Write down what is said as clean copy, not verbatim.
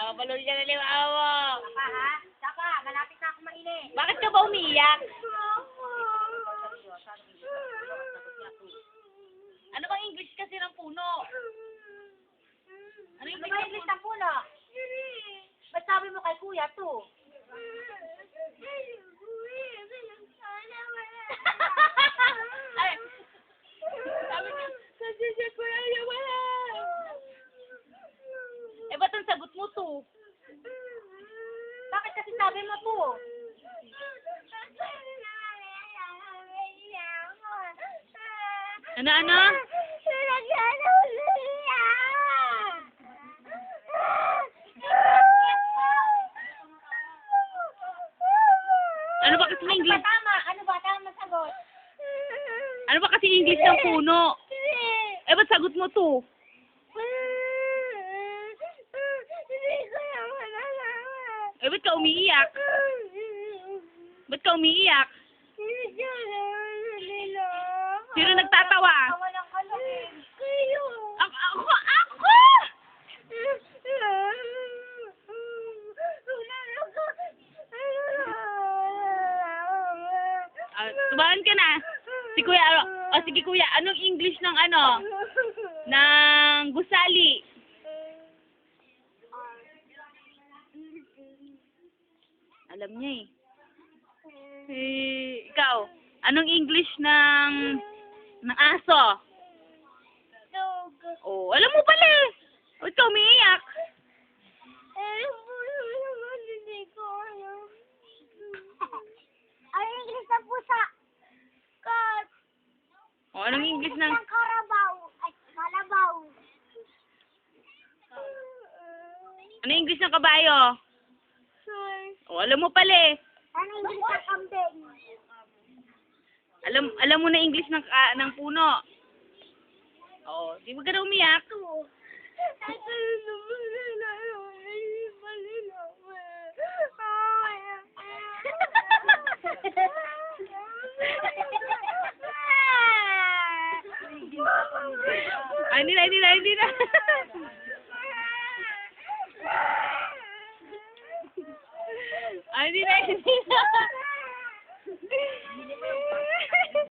Baloy ka na liwa mo. Saka ha? Saka, malapit na ako maili. Bakit ka ba umiiyak? Ano bang English kasi ng puno? Ano Ano English ba ng yung list puno? ng puno? Ba't sabi mo kay kuya to? Ay, sabi niya, nandiyan siya kuya niya wala. Eh, ba't ang sagot mo to? Bakit kasi sabi mo to? Ano? Ano ba kasi Ano ba English? tama? Ano ba tama sagot? Ano ba kasi English ng puno? Eh, ba't sagot mo to? Eh, ba't ka umiiyak? Ba't ka umiiyak? Sino nagtatawa? Tawa ng kalawin. Ako! Tumahan ka na. Si kuya, sige kuya, anong English ng ng gusali? Alam niya eh. Ikaw, anong English ng aso? Dog. Oh, alam mo pala eh. Ba't ka umiiyak? Hindi ko alam. Ano yung English ng pusa? Cat. Oh, anong English ng... Karabaw. Ay, kalabaw. Ano English ng kabayo? Sure. Oh, alam mo pala eh. Ano yung English ng kambing? Alam mo na English ng puno. Oh, di ba ka na umiyak? Ay, hindi na. Ay, hindi na.